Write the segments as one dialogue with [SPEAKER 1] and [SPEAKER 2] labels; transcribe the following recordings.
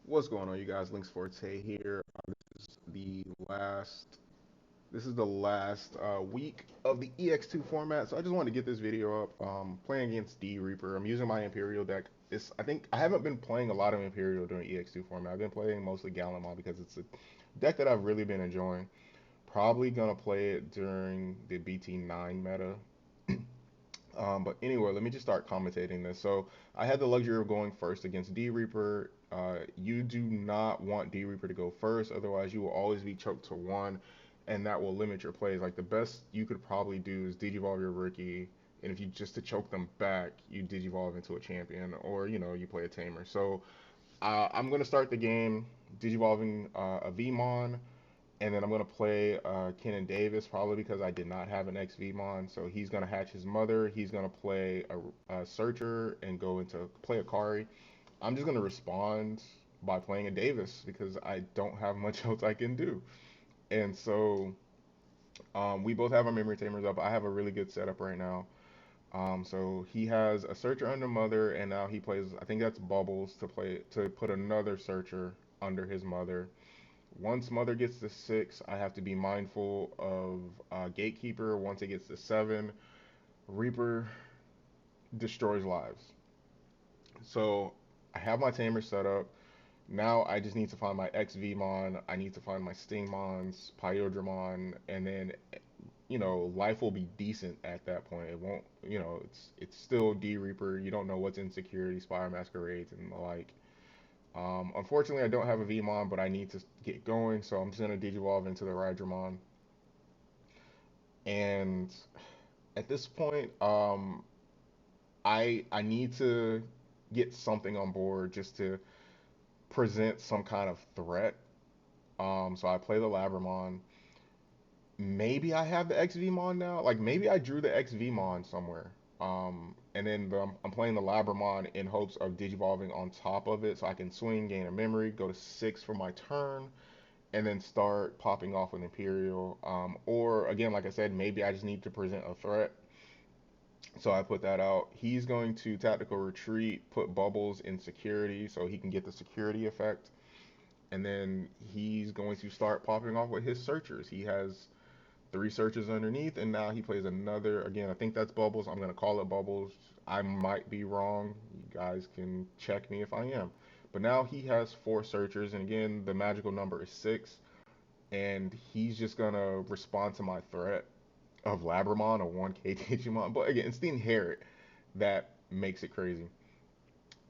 [SPEAKER 1] What's going on, you guys? Links Forte here. This is the last. This is the last week of the EX2 format, so I just wanted to get this video up. Playing against D Reaper. I'm using my Imperial deck. I think I haven't been playing a lot of Imperial during EX2 format. I've been playing mostly Gallimon because it's a deck that I've really been enjoying. Probably gonna play it during the BT9 meta. But anyway, let me just start commentating this. So I had the luxury of going first against D Reaper. You do not want D Reaper to go first, otherwise you will always be choked to one, and that will limit your plays. Like the best you could probably do is Digivolve your rookie, and if you just to choke them back, you Digivolve into a champion, or you play a tamer. So I'm gonna start the game Digivolving a Vmon. And then I'm gonna play Kenan Davis probably because I did not have an XVmon. So he's gonna hatch his mother. He's gonna play a Searcher and go into play a Kari. I'm just gonna respond by playing a Davis because I don't have much else I can do. And so we both have our memory tamers up. I have a really good setup right now. So he has a Searcher under Mother, and now he plays. I think that's Bubbles to put another Searcher under his mother. Once Mother gets to 6, I have to be mindful of Gatekeeper. Once it gets to 7, Reaper destroys lives. So I have my tamer set up. Now I just need to find my XVmon. I need to find my Stingmons, Pyodramon, and then life will be decent at that point. It won't, it's still D Reaper. You don't know what's in security, Spire Masquerades, and the like. Unfortunately, I don't have a Vmon, but I need to get going, so I'm just gonna Digivolve into the Rydramon. And at this point, I need to get something on board just to present some kind of threat. So I play the Labramon. Maybe I have the XVmon now. Like maybe I drew the XVmon somewhere. And then I'm playing the Labramon in hopes of Digivolving on top of it, so I can swing, gain a memory, go to 6 for my turn, and then start popping off with Imperial. Or again, like I said, maybe I just need to present a threat. So I put that out. He's going to tactical retreat, put bubbles in security so he can get the security effect. And then he's going to start popping off with his searchers. He has 3 searchers underneath, and now he plays another. Again, I think that's bubbles. I'm gonna call it bubbles. I might be wrong. You guys can check me if I am. But now he has 4 searchers, and again, the magical number is 6, and he's just gonna respond to my threat of Labramon, a 1K Digimon. But again, it's the inherit that makes it crazy.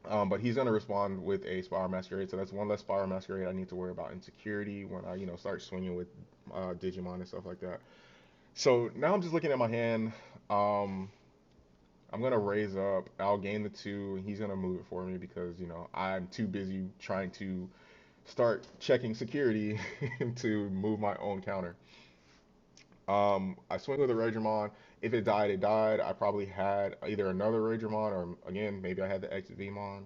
[SPEAKER 1] But he's gonna respond with a Spire Masquerade, so that's one less Spire Masquerade I need to worry about in security when I, start swinging with Digimon and stuff like that. So now I'm just looking at my hand. Um, I'm gonna raise up. I'll gain the 2, and he's gonna move it for me because I'm too busy trying to start checking security to move my own counter. I swing with a Ragermon. If it died, it died. I probably had either another Ragermon or again maybe I had the XVmon.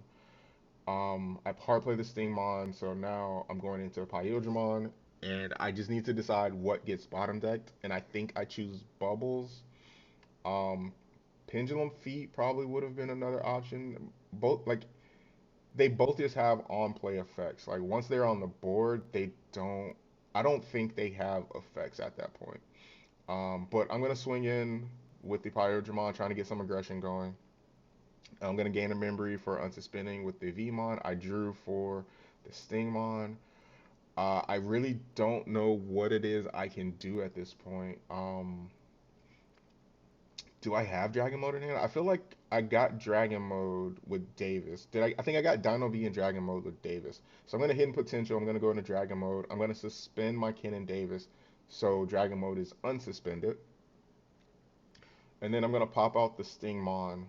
[SPEAKER 1] I hard play the Stingmon, so now I'm going into Pyodramon, and I just need to decide what gets bottom decked, and I think I choose Bubbles. Um, Pendulum Feet probably would have been another option. Both like they both just have on play effects. Like once they're on the board, they don't. I don't think they have effects at that point. But I'm gonna swing in with the Pyodramon, trying to get some aggression going. I'm gonna gain a memory for unsuspending with the Vmon. I drew for the Stingmon. I really don't know what it is I can do at this point. Do I have Dragon Mode in hand? I feel like I got Dragon Mode with Davis. Did I? I think I got Dino V in Dragon Mode with Davis. So I'm gonna hidden potential. I'm gonna go into Dragon Mode. I'm gonna suspend my Ken and Davis, so Dragon Mode is unsuspended. And then I'm gonna pop out the Stingmon.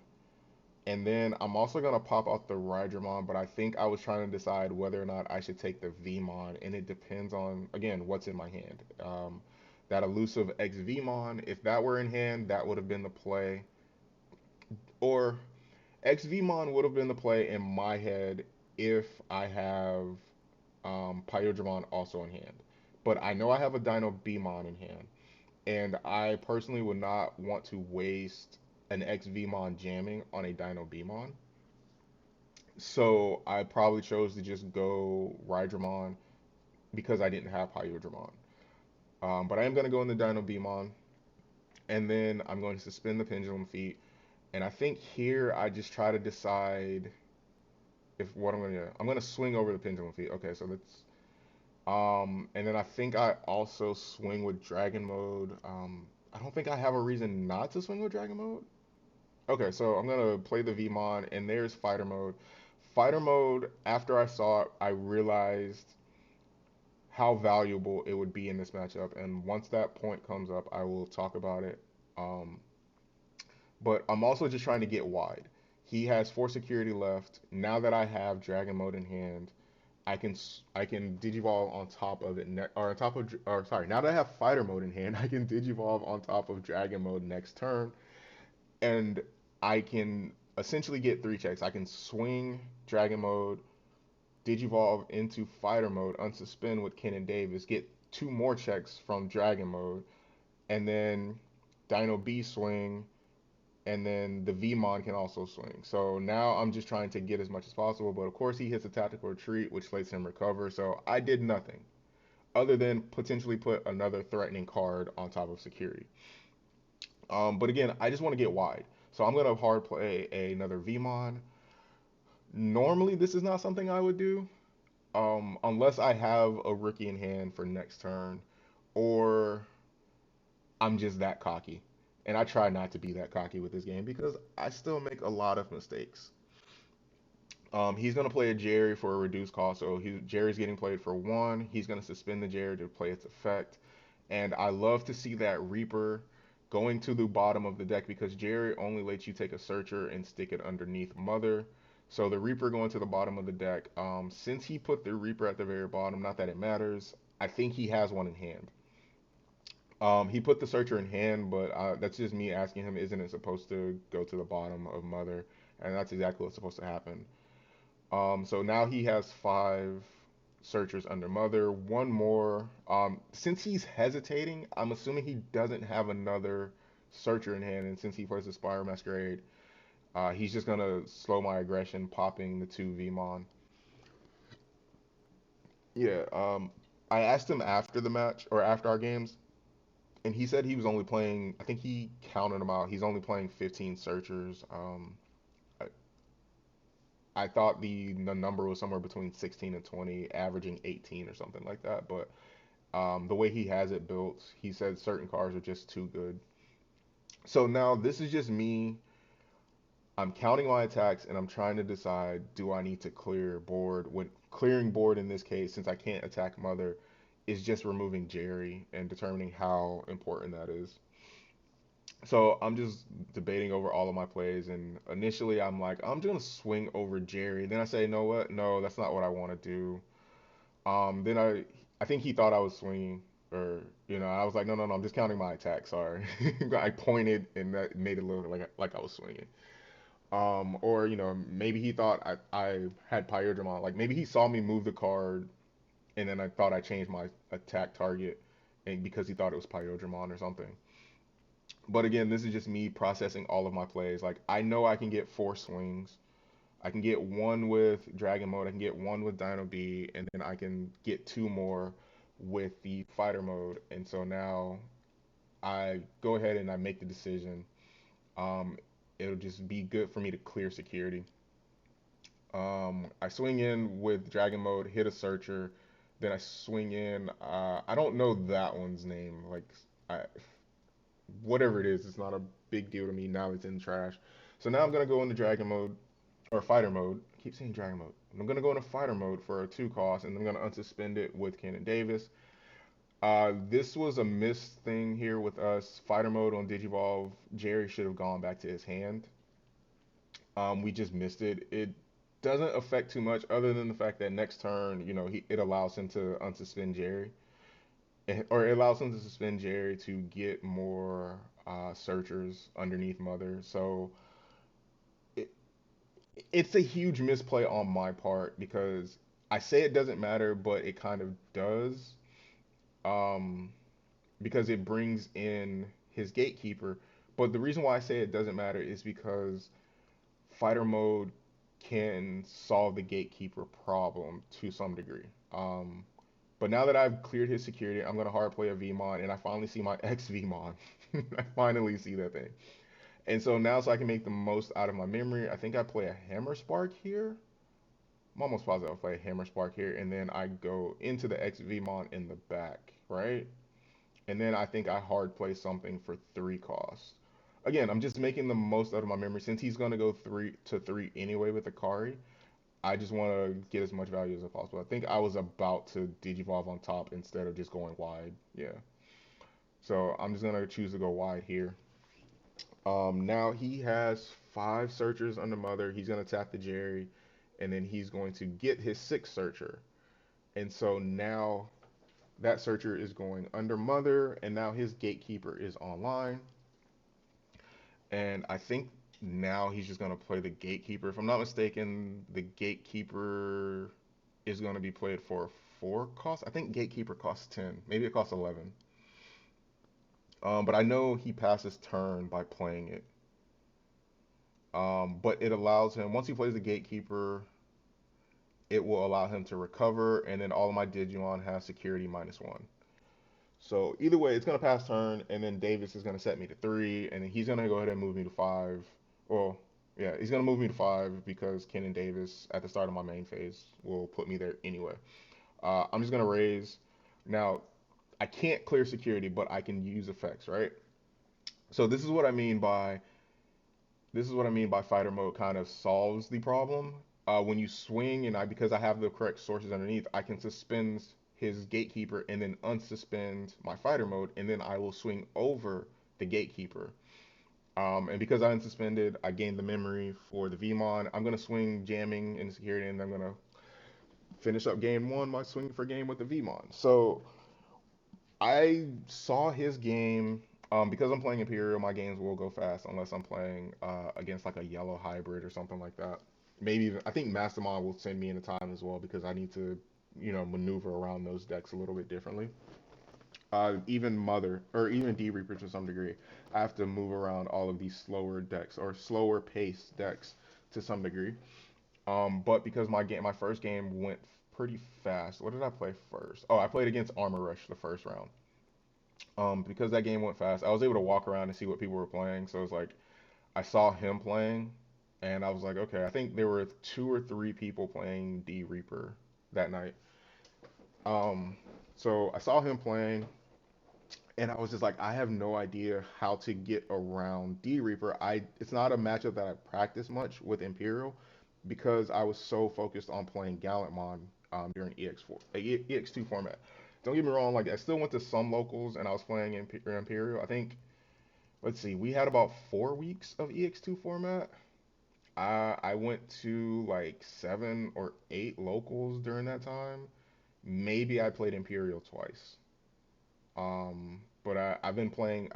[SPEAKER 1] And then I'm also gonna pop out the Rydramon, but I think I was trying to decide whether or not I should take the Vmon, and it depends on again what's in my hand. That elusive X Vmon, if that were in hand, that would have been the play. Or X Vmon would have been the play in my head if I have Pyodramon also in hand. But I know I have a Dino Beamon in hand, and I personally would not want to waste an X Vmon jamming on a Dino Beamon. So I probably chose to just go Rydramon because I didn't have Pyodramon. But I am going to go in the Dino Beamon, and then I'm going to suspend the Pendulum Feet. And I think here I just try to decide if what I'm going to do. I'm going to swing over the Pendulum Feet. Okay, so that's and then I think I also swing with Dragon Mode. I don't think I have a reason not to swing with Dragon Mode. Okay, so I'm gonna play the Vmon, and there's Fighter Mode. Fighter Mode, after I saw it, I realized how valuable it would be in this matchup. And once that point comes up, I will talk about it. Um, but I'm also just trying to get wide. He has four security left. Now that I have Dragon Mode in hand, I can Digivolve on top of it or on top of or sorry. Now that I have Fighter Mode in hand, I can Digivolve on top of Dragon Mode next turn, and I can essentially get three checks. I can swing Dragon Mode, Digivolve into Fighter Mode, unsuspend with Ken and Davis, get two more checks from Dragon Mode, and then Dino B swing, and then the Vmon can also swing. So now I'm just trying to get as much as possible, but of course he hits a tactical retreat, which lets him recover. So I did nothing other than potentially put another threatening card on top of security. But again, I just want to get wide. So I'm gonna hard play another Vmon. Normally, this is not something I would do, unless I have a rookie in hand for next turn, or I'm just that cocky. And I try not to be that cocky with this game because I still make a lot of mistakes. He's gonna play a Jerry for a reduced cost, so Jerry's getting played for one. He's gonna suspend the Jerry to play its effect, and I love to see that Reaper going to the bottom of the deck because Jerry only lets you take a Searcher and stick it underneath Mother. So the Reaper going to the bottom of the deck. Since he put the Reaper at the very bottom, not that it matters, I think he has one in hand. He put the Searcher in hand, but that's just me asking him, isn't it supposed to go to the bottom of Mother? And that's exactly what's supposed to happen. So now he has five searchers under Mother, one more. Since he's hesitating, I'm assuming he doesn't have another searcher in hand, and since he plays the Spire Masquerade, he's just gonna slow my aggression, popping the two Vmon. Yeah. I asked him after the match or after our games, and he said he was only playing. I think he counted them out. He's only playing 15 searchers. I, I thought the number was somewhere between 16 and 20, averaging 18 or something like that. But the way he has it built, he said certain cars are just too good. So now this is just me. I'm counting my attacks and I'm trying to decide, do I need to clear board? When clearing board in this case, since I can't attack Mother, is just removing Jerry and determining how important that is. So I'm just debating over all of my plays, and initially I'm like, I'm just gonna swing over Jerry. Then I say, you know what? No, that's not what I want to do. Then I think he thought I was swinging, or I was like, no, no, no, I'm just counting my attack. Sorry, I pointed and that made it look like I was swinging. Or maybe he thought I had Pyodramon. Like maybe he saw me move the card, and then I thought I changed my attack target, and because he thought it was Pyodramon or something. But again, this is just me processing all of my plays. Like I know I can get four swings. I can get one with Dragon Mode, I can get one with Dino B, and then I can get two more with the Fighter Mode. And so now I go ahead and I make the decision. Um, it'll just be good for me to clear security. I swing in with Dragon Mode, hit a Searcher, then I swing in. I don't know that one's name. Like, I, whatever it is, it's not a big deal to me. Now it's in trash. So now I'm gonna go into Dragon Mode or Fighter Mode. I keep saying Dragon Mode. I'm gonna go into Fighter Mode for a two cost, and I'm gonna unsuspend it with Kenan Davis. This was a missed thing here with us. Fighter Mode on Digivolve. Jerry should have gone back to his hand. We just missed it. It doesn't affect too much, other than the fact that next turn, it allows him to unsuspend Jerry, or it allows him to suspend Jerry to get more searchers underneath Mother. So it, it's a huge misplay on my part because I say it doesn't matter, but it kind of does. Um, because it brings in his gatekeeper. But the reason why I say it doesn't matter is because fighter mode can solve the gatekeeper problem to some degree. But now that I've cleared his security, I'm gonna hard play a Vmon, and I finally see my ex Vmon. I finally see that thing. And so now, so I can make the most out of my memory, I think I play a Hammer Spark here. I'm almost positive I play a Hammer Spark here, and then I go into the ex Vmon in the back, right? And then I think I hard play something for 3 cost. Again, I'm just making the most out of my memory since he's gonna go 3 to 3 anyway with the Kari. I just want to get as much value as possible. I think I was about to Digivolve on top instead of just going wide. Yeah. So I'm just gonna choose to go wide here. Now he has 5 searchers under Mother. He's gonna tap the Jerry, and then he's going to get his 6th searcher. And so now that searcher is going under Mother, and now his gatekeeper is online. And I think now he's just gonna play the gatekeeper. If I'm not mistaken, the gatekeeper is gonna be played for 4 cost. I think gatekeeper costs 10. Maybe it costs 11. But I know he passes turn by playing it. But it allows him once he plays the gatekeeper, it will allow him to recover, and then all of my Digimon have security -1. So either way, it's gonna pass turn, and then Davis is gonna set me to 3, and then he's gonna go ahead and move me to 5. Well, yeah, he's gonna move me to 5 because Ken and Davis at the start of my main phase will put me there anyway. I'm just gonna raise. Now, I can't clear security, but I can use effects, right? So this is what I mean by fighter mode kind of solves the problem. When you swing and because I have the correct sources underneath, I can suspend his gatekeeper and then unsuspend my fighter mode, and then I will swing over the gatekeeper. And because I unsuspended, I gained the memory for the Vmon. I'm gonna swing jamming and security, and I'm gonna finish up game one by swinging for game with the Vmon. So I saw his game. Because I'm playing Imperial, my games will go fast unless I'm playing against like a yellow hybrid or something like that. Maybe even, I think Mastermind will send me into time as well because I need to, maneuver around those decks a little bit differently. Even Mother or even D Reaper to some degree, I have to move around all of these slower decks or slower paced decks to some degree. But because my first game went pretty fast. What did I play first? Oh, I played against Armor Rush the first round. Because that game went fast, I was able to walk around and see what people were playing. So it's like I saw him playing, and I was like, okay, I think there were 2 or 3 people playing D Reaper that night. Um, so I saw him playing, and I was just like, I have no idea how to get around D Reaper. It's not a matchup that I practice much with Imperial because I was so focused on playing Gallantmon during EX2 format. Don't get me wrong, like I still went to some locals and I was playing Imperial. I think, let's see, we had about 4 weeks of EX2 format. I went to like 7 or 8 locals during that time. Maybe I played Imperial twice. But I've been playing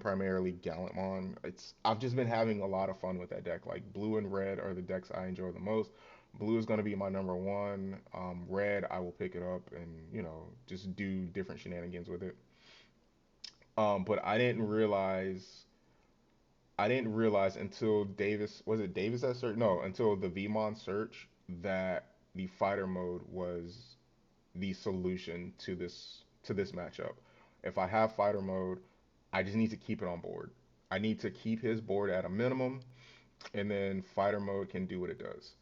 [SPEAKER 1] primarily Gallantmon. I've just been having a lot of fun with that deck. Like blue and red are the decks I enjoy the most. Blue is going to be my number one. Red, I will pick it up and just do different shenanigans with it. But I didn't realize until Davis, was it Davis that search? No, until the Vmon search that the fighter mode was the solution to this matchup. If I have fighter mode, I just need to keep it on board. I need to keep his board at a minimum, and then fighter mode can do what it does.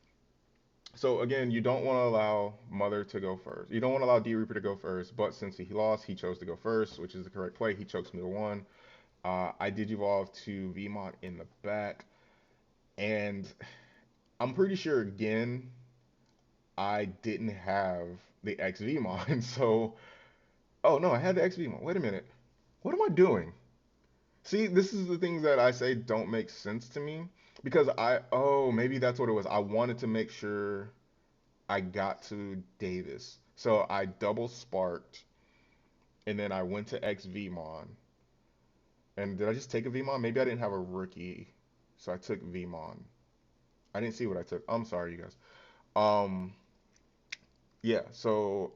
[SPEAKER 1] So again, you don't want to allow Mother to go first. You don't want to allow D Reaper to go first, but since he lost, he chose to go first, which is the correct play. He chokes me to 1. I did evolve to Vmont in the back, and I'm pretty sure again I didn't have the XVmon. So, oh no, I had the XVmon. Wait a minute, what am I doing? See, this is the things that I say don't make sense to me because maybe that's what it was. I wanted to make sure I got to Davis. So I double sparked and then I went to XVmon. And did I just take a Vmon? Maybe I didn't have a rookie. So I took Vmon. I didn't see what I took. I'm sorry, you guys. Um, yeah, so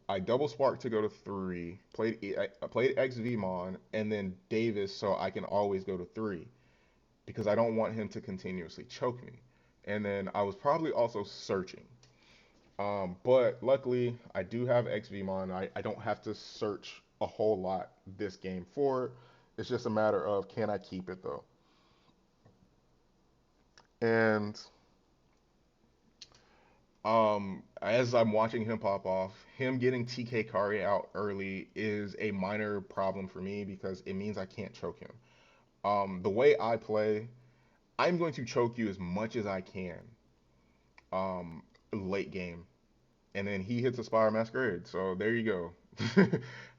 [SPEAKER 1] I double sparked to go to 3, I played XVmon and then Davis so I can always go to 3 because I don't want him to continuously choke me. and then I was probably also searching. But luckily, I do have XVmon. I don't have to search a whole lot this game for it. It's just a matter of can I keep it though. And as I'm watching him pop off, him getting TK Kari out early is a minor problem for me because it means I can't choke him. The way I play, I'm going to choke you as much as I can late game, and then he hits a Spire Masquerade. So there you go.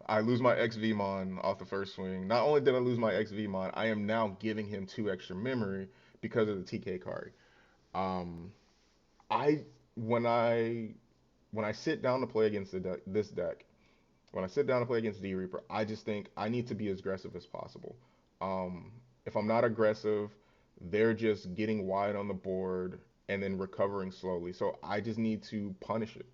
[SPEAKER 1] I lose my XVmon off the first swing. Not only did I lose my XVmon, I am now giving him 2 extra memory because of the TK card. Um, I when I sit down to play against this deck, when I sit down to play against D Reaper, I just think I need to be as aggressive as possible. Um, if I'm not aggressive, they're just getting wide on the board and then recovering slowly. So I just need to punish it.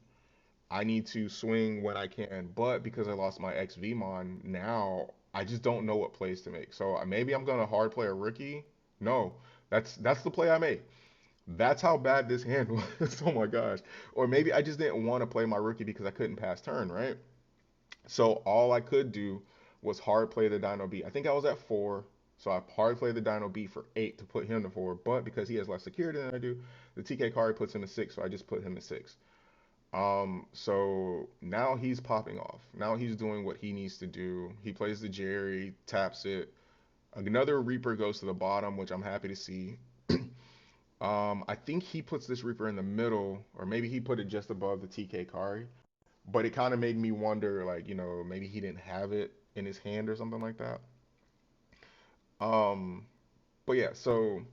[SPEAKER 1] I need to swing when I can, but because I lost my XVmon, now I just don't know what plays to make. So maybe I'm gonna hard play a rookie. No, that's the play I made. That's how bad this hand was. Oh my gosh. Or maybe I just didn't want to play my rookie because I couldn't pass turn, right? So all I could do was hard play the Dino B. I think I was at 4, so I hard played the Dino B for 8 to put him to 4. But because he has less security than I do, the TK card puts him to 6, so I just put him to 6. So now he's popping off. Now he's doing what he needs to do. He plays the Jerry, taps it. Another Reaper goes to the bottom, which I'm happy to see. I think he puts this Reaper in the middle, or maybe he put it just above the TK Kari. But it kind of made me wonder, like, maybe he didn't have it in his hand or something like that. Um, but yeah, so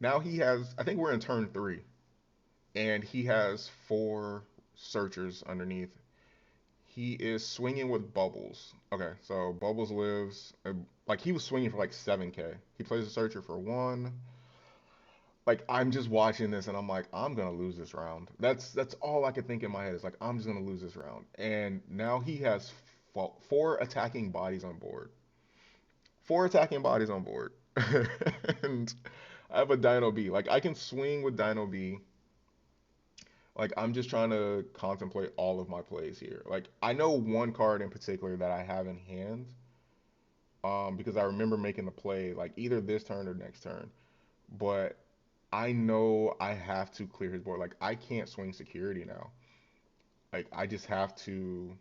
[SPEAKER 1] now he has, I think we're in turn 3, and he has 4 searchers underneath. He is swinging with Bubbles. Okay, so Bubbles lives, like, he was swinging for like 7K. He plays a searcher for 1. Like, I'm just watching this and I'm like, I'm gonna lose this round. That's all I could think in my head is like, I'm just gonna lose this round. And now he has 4 attacking bodies on board. 4 attacking bodies on board. And I have a Dino B. Like, I can swing with Dino B. Like, I'm just trying to contemplate all of my plays here. Like, I know one card in particular that I have in hand. Because I remember making the play like either this turn or next turn. But I know I have to clear his board. Like, I can't swing security now. Like, I just have to.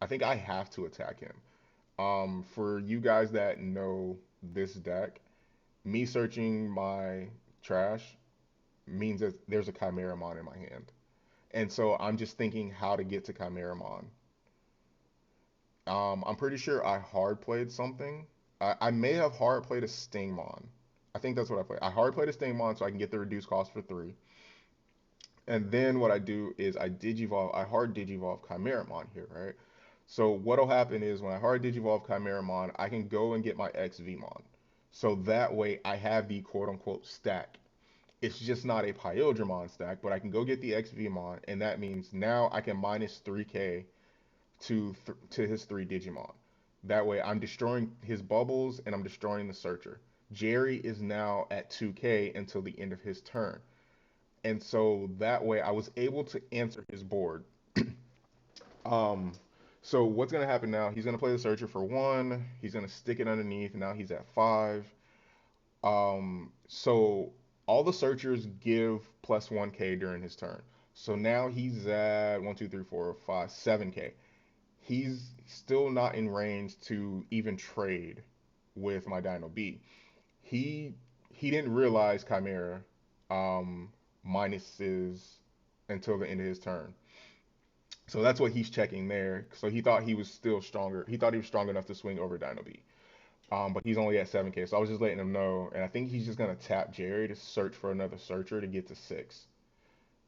[SPEAKER 1] I think I have to attack him. For you guys that know this deck, me searching my trash means that there's a Chimeramon in my hand. And so I'm just thinking how to get to Chimeramon. I'm pretty sure I hard played something. I may have hard played a Stingmon. I think that's what I played. I hard played a Stingmon so I can get the reduced cost for 3. And then what I do is I hard Digivolve Chimeramon here, right? So what'll happen is when I hard Digivolve Chimeramon, I can go and get my XVmon. So that way I have the quote unquote stack. It's just not a Pyodramon stack, but I can go get the XVmon, and that means now I can minus 3k to his 3 Digimon. That way I'm destroying his bubbles and I'm destroying the searcher. Jerry is now at 2k until the end of his turn. And so that way I was able to answer his board. Um, so what's gonna happen now? He's gonna play the searcher for 1. He's gonna stick it underneath. Now he's at 5. So all the searchers give plus 1k during his turn. So now he's at 1, 2, 3, 4, 5, 7k. He's still not in range to even trade with my Dino B. He he didn't realize Chimera um, minuses until the end of his turn. So that's what he's checking there. So he thought he was still stronger. He thought he was strong enough to swing over Dino B. But he's only at 7k. So I was just letting him know. And I think he's just going to tap Jerry to search for another searcher to get to 6.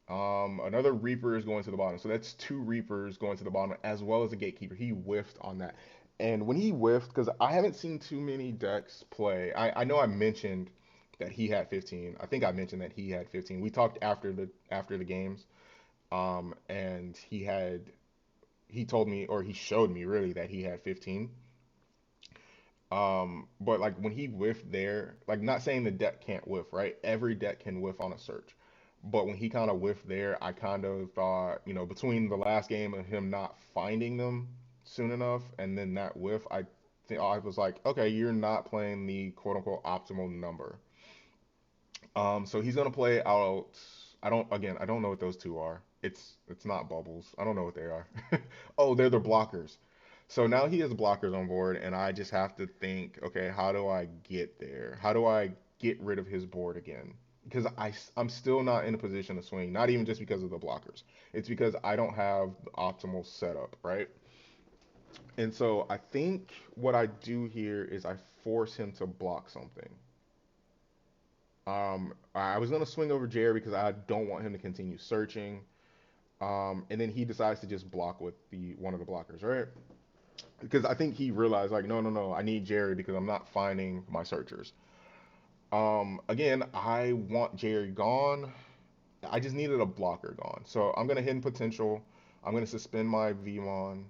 [SPEAKER 1] Another Reaper is going to the bottom. So that's 2 Reapers going to the bottom as well as a Gatekeeper. He whiffed on that. And when he whiffed, because I haven't seen too many decks play, I know I mentioned that he had 15. I think I mentioned that he had 15. We talked after the games, and he told me or he showed me really that he had 15. But like when he whiffed there, like not saying the deck can't whiff, right? Every deck can whiff on a search. But when he kind of whiffed there, I kind of thought, between the last game of him not finding them soon enough and then that whiff, I think I was like, okay, you're not playing the quote unquote optimal number. So he's gonna play out. I don't know what those two are. It's not bubbles. I don't know what they are. Oh, they're the blockers. So now he has blockers on board, and I just have to think, okay, how do I get there? How do I get rid of his board again? Because I'm still not in a position to swing, not even just because of the blockers. It's because I don't have the optimal setup, right? And so I think what I do here is I force him to block something. I was gonna swing over Jerry because I don't want him to continue searching. And then he decides to just block with the one of the blockers, right? Because I think he realized like, no, no, no, I need Jerry because I'm not finding my searchers. Again, I want Jerry gone. I just needed a blocker gone. So I'm gonna hidden potential. I'm gonna suspend my Vmon,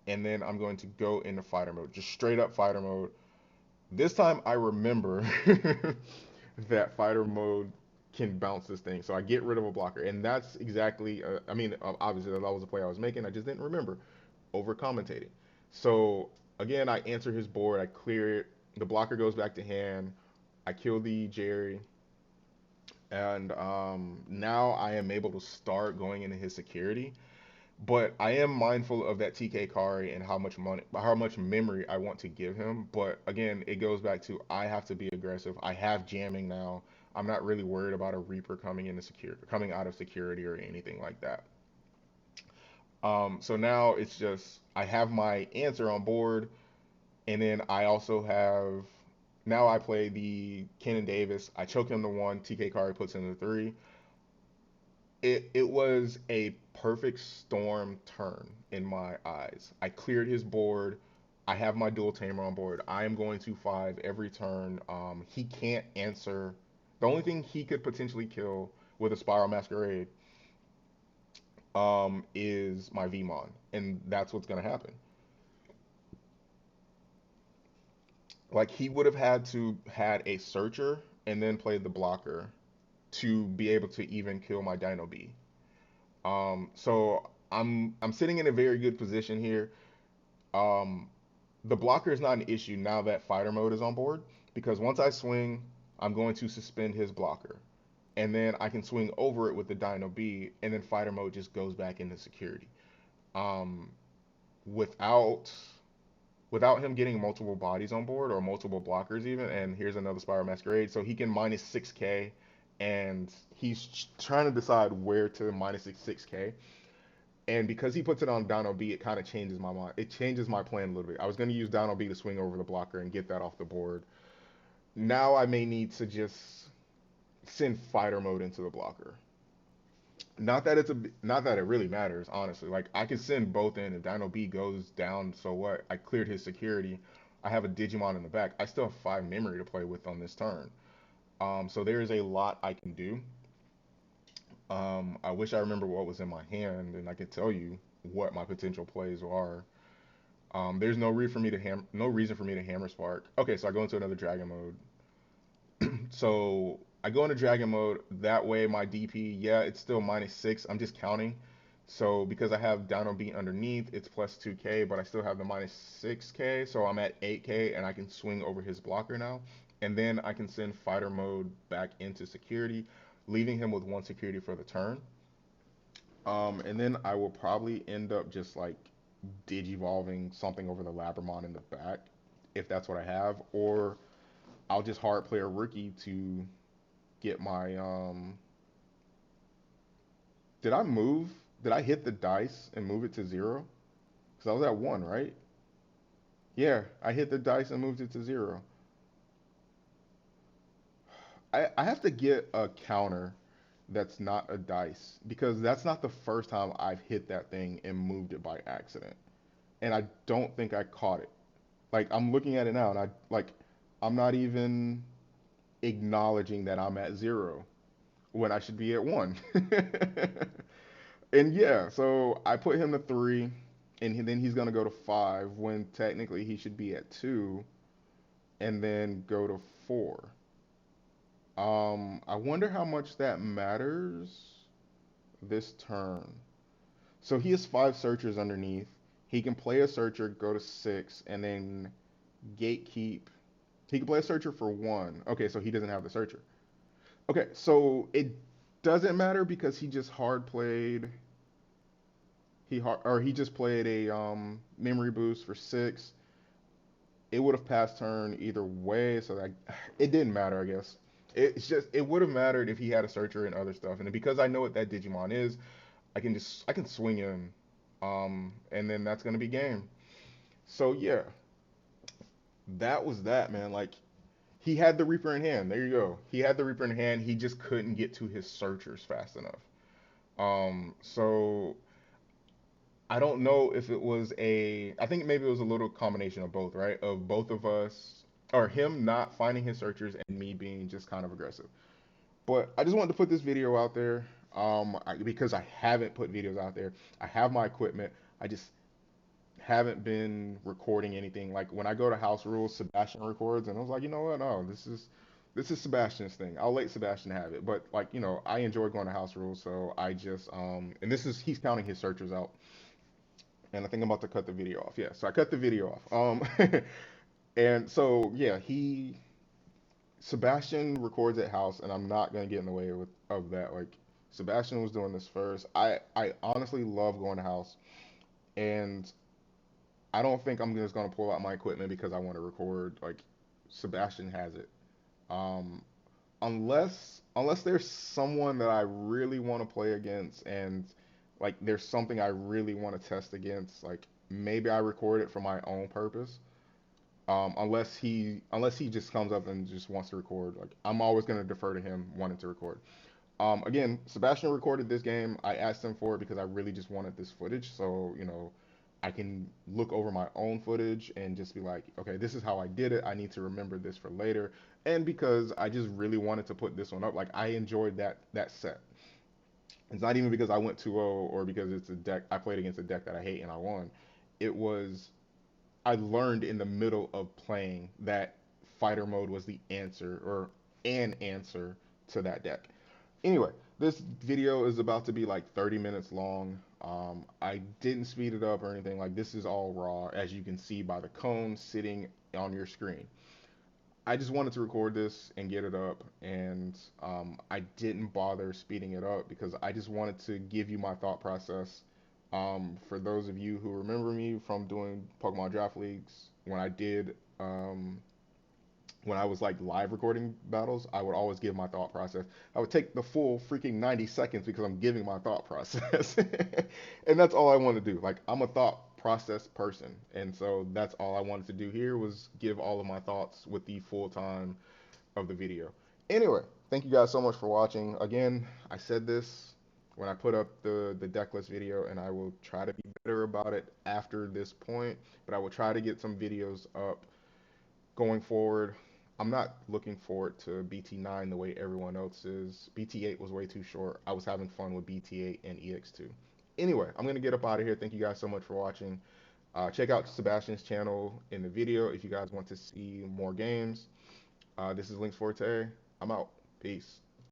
[SPEAKER 1] and then I'm going to go into fighter mode, just straight up fighter mode. This time I remember that fighter mode can bounce this thing. So I get rid of a blocker. And that's exactly, I mean, obviously that was the play I was making. I just didn't remember over commentating. So again, I answer his board. I clear it. The blocker goes back to hand. I kill the Jerry. And now I am able to start going into his security. But I am mindful of that TK Kari and how much money, how much memory I want to give him. But again, it goes back to I have to be aggressive. I have jamming now. I'm not really worried about a Reaper coming out of security or anything like that. So now it's just I have my answer on board, and then I also have now I play the Kenan Davis. I choke him to one. TK Kari puts him to three. It was a perfect storm turn in my eyes. I cleared his board. I have my dual tamer on board. I am going to five every turn. He can't answer. The only thing he could potentially kill with a Spiral Masquerade is my Vmon, and that's what's gonna happen. Like he would have had to had a searcher and then played the blocker to be able to even kill my Dino B. So I'm sitting in a very good position here. Um, the blocker is not an issue now that fighter mode is on board because once I swing, I'm going to suspend his blocker, and then I can swing over it with the Dino B, and then fighter mode just goes back into security. Um, without without him getting multiple bodies on board or multiple blockers even, and here's another Spiral Masquerade, so he can minus 6k, and he's trying to decide where to minus 6k. And because he puts it on Dino B, it kind of changes my mind. It changes my plan a little bit. I was going to use Dino B to swing over the blocker and get that off the board. Now I may need to just send fighter mode into the blocker. Not that it really matters, honestly. Like I can send both in. If Dino B goes down, so what? I cleared his security. I have a Digimon in the back. I still have five memory to play with on this turn. So there is a lot I can do. I wish I remember what was in my hand and I could tell you what my potential plays are. There's no reason for me to hammer spark. Okay, so I go into another dragon mode. So I go into dragon mode. That way my DP, yeah, it's still minus six. I'm just counting. So because I have Dino Beat underneath, it's plus 2k, but I still have the minus 6k. So I'm at 8k and I can swing over his blocker now. And then I can send fighter mode back into security, leaving him with one security for the turn. And then I will probably end up just like digivolving something over the Labramon in the back, if that's what I have, or I'll just hard play a rookie to get my Did I move? Did I hit the dice and move it to zero? Because I was at one, right? Yeah, I hit the dice and moved it to zero. I have to get a counter that's not a dice because that's not the first time I've hit that thing and moved it by accident. And I don't think I caught it. Like I'm looking at it now and I'm not even acknowledging that I'm at zero when I should be at one. And yeah, so I put him to three, and then he's gonna go to five when technically he should be at two, and then go to four. I wonder how much that matters this turn. So he has five searchers underneath. He can play a searcher, go to six, and then gatekeep. He can play a searcher for one. Okay, so he doesn't have the searcher. Okay, so it doesn't matter because he just hard played. He just played a memory boost for six. It would have passed turn either way, so that it didn't matter, I guess. It's just it would have mattered if he had a searcher and other stuff, and because I know what that Digimon is, I can swing him, and then that's gonna be game. So yeah, that was that, man. Like he had the Reaper in hand. There you go. He had the Reaper in hand. He just couldn't get to his searchers fast enough. So I don't know if it was a. I think maybe it was a little combination of both, right? Of both of us, or him not finding his searchers and me being just kind of aggressive. But I just wanted to put this video out there, because I haven't put videos out there. I have my equipment. I just haven't been recording anything. Like when I go to House Rules, Sebastian records, and I was like, you know what? No, this is Sebastian's thing. I'll let Sebastian have it. But like, I enjoy going to House Rules, so I just and this is he's counting his searchers out, and I think I'm about to cut the video off. Yeah, so I cut the video off. And so yeah, he Sebastian records at House, and I'm not gonna get in the way of that. Like Sebastian was doing this first. I honestly love going to House, and I don't think I'm just gonna pull out my equipment because I want to record. Like Sebastian has it. Um, unless there's someone that I really want to play against, and like there's something I really want to test against. Like maybe I record it for my own purpose. Unless he just comes up and just wants to record. Like I'm always gonna defer to him wanting to record. Again, Sebastian recorded this game. I asked him for it because I really just wanted this footage. So, I can look over my own footage and just be like, okay, this is how I did it. I need to remember this for later. And because I just really wanted to put this one up, like I enjoyed that set. It's not even because I went 2-0 or because it's a deck I played against a deck that I hate and I won. It was I learned in the middle of playing that fighter mode was the answer or an answer to that deck. Anyway, this video is about to be like 30 minutes long. I didn't speed it up or anything. Like this is all raw, as you can see by the cone sitting on your screen. I just wanted to record this and get it up, and I didn't bother speeding it up because I just wanted to give you my thought process. For those of you who remember me from doing Pokemon Draft Leagues, when I was like live recording battles, I would always give my thought process. I would take the full freaking 90 seconds because I'm giving my thought process. And that's all I want to do. Like I'm a thought process person. And so that's all I wanted to do here was give all of my thoughts with the full time of the video. Anyway, thank you guys so much for watching. Again, I said this when I put up the decklist video, and I will try to be better about it after this point, but I will try to get some videos up going forward. I'm not looking forward to BT9 the way everyone else is. BT8 was way too short. I was having fun with BT8 and EX2. Anyway, I'm going to get up out of here. Thank you guys so much for watching. Check out Sebastian's channel in the video if you guys want to see more games. This is Links Forte. I'm out. Peace.